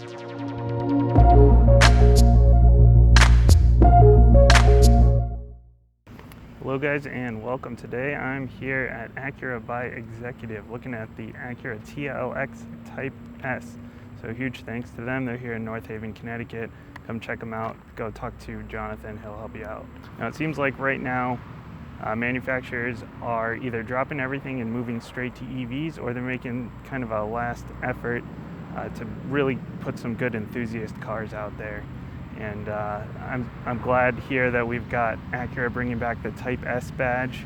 Hello guys and welcome. Today I'm here at Acura by Executive looking at the Acura TLX Type S. So huge thanks to them. They're here in North Haven, Connecticut. Come check them out. Go talk to Jonathan. He'll help you out. Now it seems like right now manufacturers are either dropping everything and moving straight to EVs, or they're making kind of a last effort to really put some good enthusiast cars out there. And I'm glad here that we've got Acura bringing back the Type S badge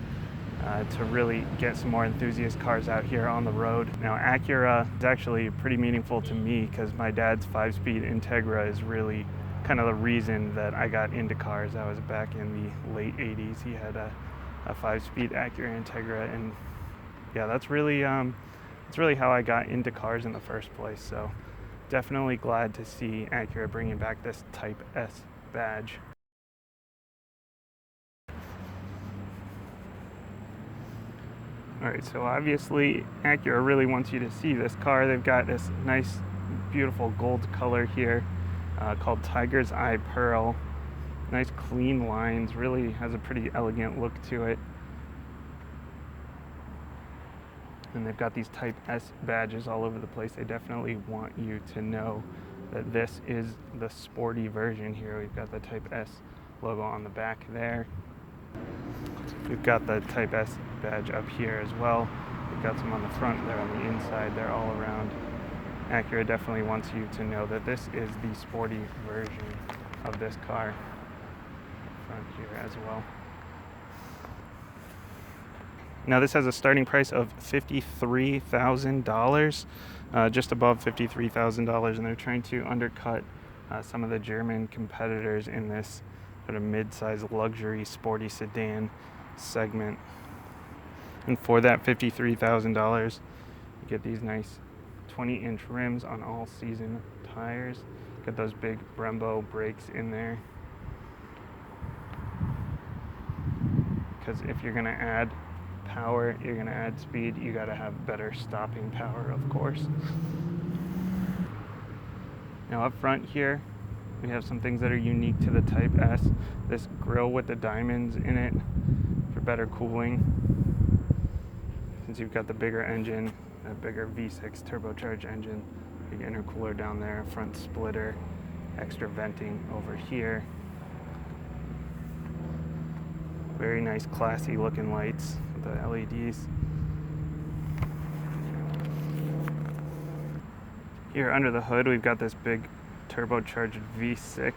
to really get some more enthusiast cars out here on the road. Now Acura is actually pretty meaningful to me because my dad's 5-speed Integra is really kind of the reason that I got into cars. That was back in the late 80s. He had a 5-speed Acura Integra, and yeah, that's really how I got into cars in the first place. So definitely glad to see Acura bringing back this Type S badge. Alright, so obviously Acura really wants you to see this car. They've got this nice, beautiful gold color here called Tiger's Eye Pearl. Nice clean lines, really has a pretty elegant look to it. And they've got these Type S badges all over the place. They definitely want you to know that this is the sporty version here. We've got the Type S logo on the back there. We've got the Type S badge up here as well. We've got some on the front, they're on the inside, they're all around. Acura definitely wants you to know that this is the sporty version of this car. Front here as well. Now this has a starting price of $53,000, just above $53,000, and they're trying to undercut some of the German competitors in this sort of mid-size luxury sporty sedan segment. And for that $53,000, you get these nice 20-inch rims on all season tires. Get those big Brembo brakes in there. Because if you're going to add power, you're going to add speed, you got to have better stopping power, of course. Now up front here, we have some things that are unique to the Type S. This grille with the diamonds in it for better cooling. Since you've got the bigger engine, a bigger V6 turbocharged engine, big intercooler down there, front splitter, extra venting over here. Very nice, classy looking lights with the LEDs. Here under the hood, we've got this big turbocharged V6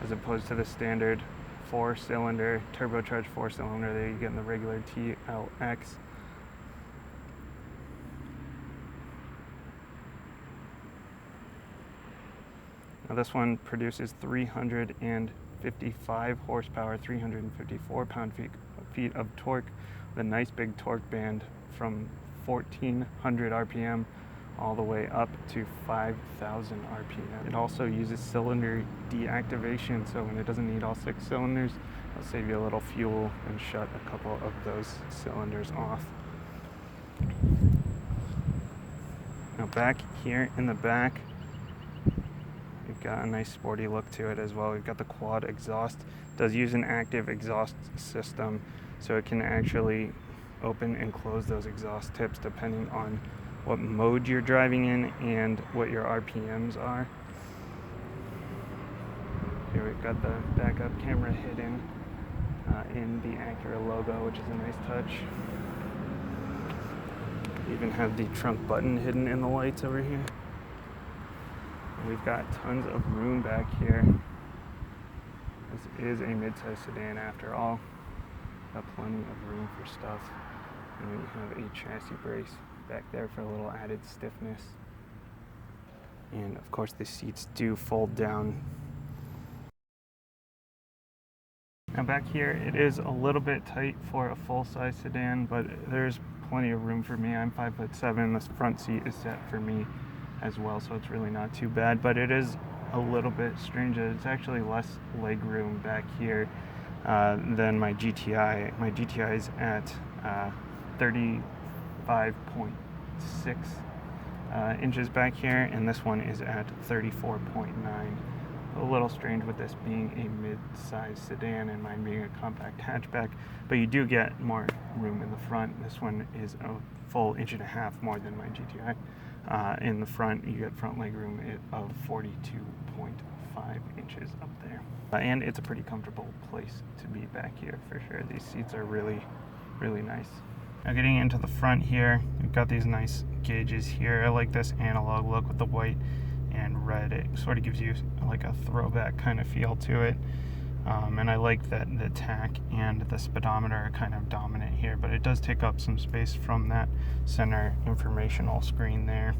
as opposed to the standard 4-cylinder, turbocharged 4-cylinder that you get in the regular TLX. Now this one produces 355 horsepower, 354 pound-feet of torque with a nice big torque band from 1400 RPM all the way up to 5000 RPM. It also uses cylinder deactivation, so when it doesn't need all 6 cylinders, it'll save you a little fuel and shut a couple of those cylinders off. Now back here in the back, we've got a nice sporty look to it as well. We've got the quad exhaust. It does use an active exhaust system, so it can actually open and close those exhaust tips depending on what mode you're driving in and what your RPMs are. Here we've got the backup camera hidden in the Acura logo, which is a nice touch. We even have the trunk button hidden in the lights over here. We've got tons of room back here. This is a mid-size sedan after all. Got plenty of room for stuff. And we have a chassis brace back there for a little added stiffness. And of course the seats do fold down. Now back here it is a little bit tight for a full-size sedan, but there's plenty of room for me. I'm 5'7". This front seat is set for me as well, so it's really not too bad, but it is a little bit strange that it's actually less leg room back here than my GTI. My GTI is at 35.6 inches back here, and this one is at 34.9. A little strange with this being a mid-size sedan and mine being a compact hatchback, but you do get more room in the front. This one is a full 1.5 inches more than my GTI. In the front, you get front leg room of 42.5 inches up there. And it's a pretty comfortable place to be back here for sure. These seats are really, really nice. Now getting into the front here, we've got these nice gauges here. I like this analog look with the white and red. It sort of gives you like a throwback kind of feel to it. And I like that the tach and the speedometer are kind of dominant here, but it does take up some space from that center informational screen there.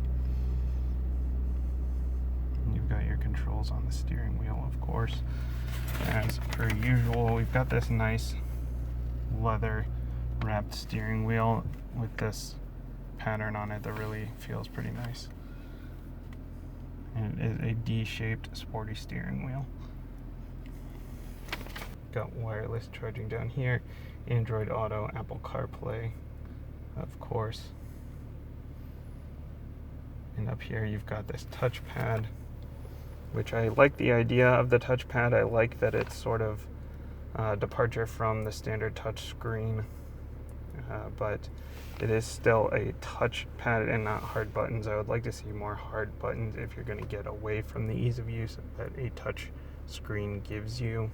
And you've got your controls on the steering wheel, of course. As per usual, we've got this nice leather wrapped steering wheel with this pattern on it that really feels pretty nice. And it is a D-shaped Sporty steering wheel. Got wireless charging down here, Android Auto, Apple CarPlay, of course. And up here you've got this touchpad, which I like the idea of the touchpad. I like that it's sort of departure from the standard touch screen, but it is still a touchpad and not hard buttons. I would like to see more hard buttons if you're going to get away from the ease of use that a touch screen gives you.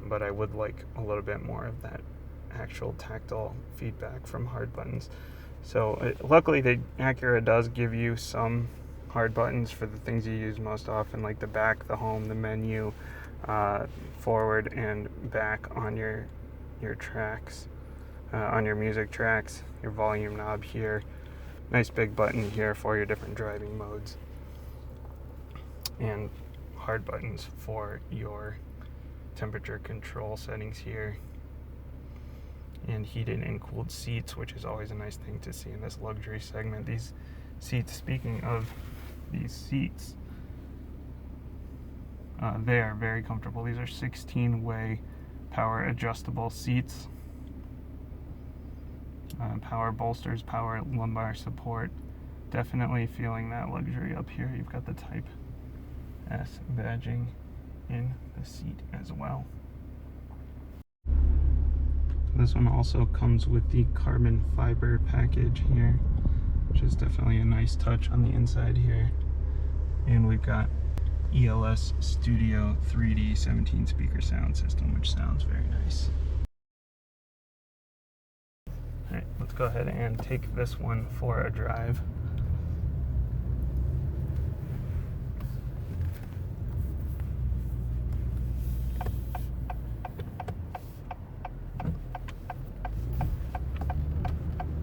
But I would like a little bit more of that actual tactile feedback from hard buttons. So luckily the Acura does give you some hard buttons for the things you use most often, like the back, the home, the menu, forward and back on your tracks, on your music tracks, your volume knob here. Nice big button here for your different driving modes, and hard buttons for your temperature control settings here, and heated and cooled seats, which is always a nice thing to see in this luxury segment. These seats, speaking of these seats, they are very comfortable. These are 16-way power adjustable seats. Power bolsters, power lumbar support. Definitely feeling that luxury up here. You've got the Type S badging in the seat as well. This one also comes with the carbon fiber package here, which is definitely a nice touch on the inside here. And we've got ELS Studio 3D 17 speaker sound system, which sounds very nice. Alright, let's go ahead and take this one for a drive.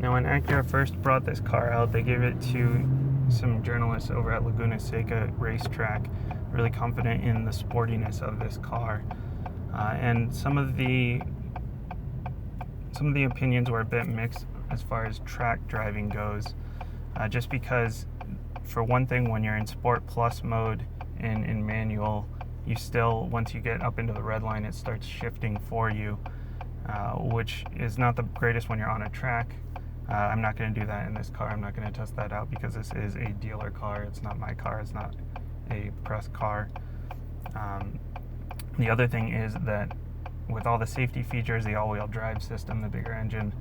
Now, when Acura first brought this car out, they gave it to some journalists over at Laguna Seca Racetrack, really confident in the sportiness of this car. And some of the opinions were a bit mixed as far as track driving goes, just because, for one thing, when you're in Sport Plus mode and in manual, you still, once you get up into the red line, it starts shifting for you, which is not the greatest when you're on a track. I'm not going to do that in this car. I'm not going to test that out because this is a dealer car. It's not my car. It's not a press car. The other thing is that with all the safety features, the all-wheel drive system, the bigger engine,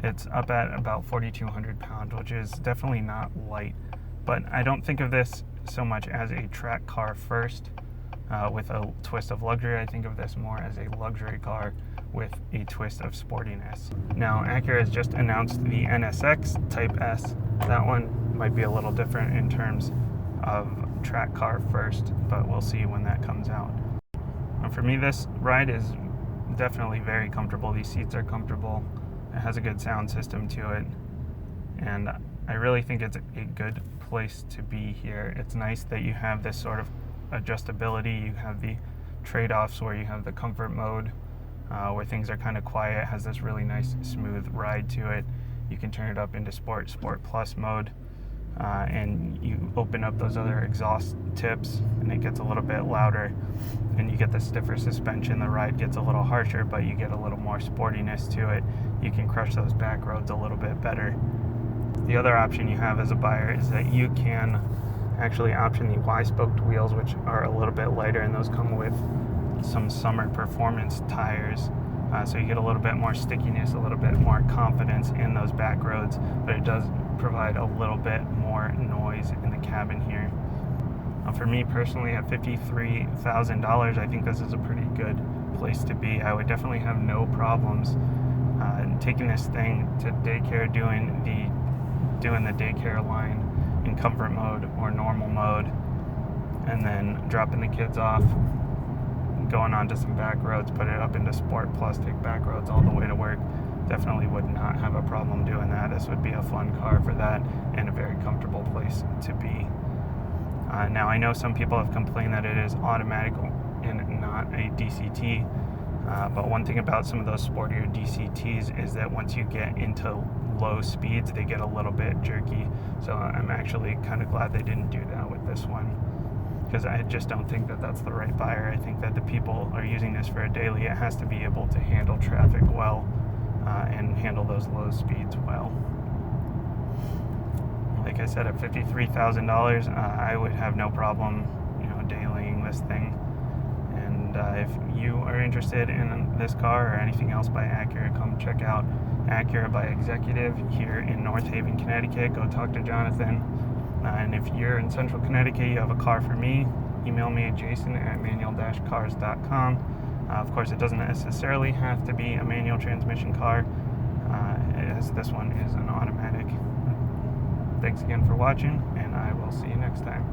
it's up at about 4,200 pounds, which is definitely not light. But I don't think of this so much as a track car first, with a twist of luxury. I think of this more as a luxury car with a twist of sportiness. Now, Acura has just announced the NSX Type S. That one might be a little different in terms of track car first, but we'll see when that comes out. And for me, this ride is definitely very comfortable. These seats are comfortable. It has a good sound system to it, and I really think it's a good place to be here. It's nice that you have this sort of adjustability. You have the trade-offs where you have the comfort mode, where things are kind of quiet. It has this really nice smooth ride to it. You can turn it up into Sport Plus mode, and you open up those other exhaust tips and it gets a little bit louder, and you get the stiffer suspension. The ride gets a little harsher, but you get a little more sportiness to it. You can crush those back roads a little bit better. The other option you have as a buyer is that you can actually option the Y-spoked wheels, which are a little bit lighter, and those come with some summer performance tires. So you get a little bit more stickiness, a little bit more confidence in those back roads, but it does provide a little bit more noise in the cabin here. For me personally, at $53,000, I think this is a pretty good place to be. I would definitely have no problems taking this thing to daycare, doing the daycare line in comfort mode or normal mode, and then dropping the kids off, going on to some back roads, put it up into Sport Plus, take back roads all the way to work. Definitely would not have a problem doing that. This would be a fun car for that and a very comfortable place to be. Now, I know some people have complained that it is automatic and not a DCT, but one thing about some of those sportier DCTs is that once you get into low speeds, they get a little bit jerky. So I'm actually kind of glad they didn't do that with this one, because I just don't think that that's the right buyer. I think that the people are using this for a daily. It has to be able to handle traffic well and handle those low speeds well. Like I said, at $53,000, I would have no problem, dailying this thing. And if you are interested in this car or anything else by Acura, come check out Acura by Executive here in North Haven, Connecticut. Go talk to Jonathan. And if you're in Central Connecticut, you have a car for me, email me at jason@manual-cars.com. Of course, it doesn't necessarily have to be a manual transmission car, as this one is an automatic. Thanks again for watching, and I will see you next time.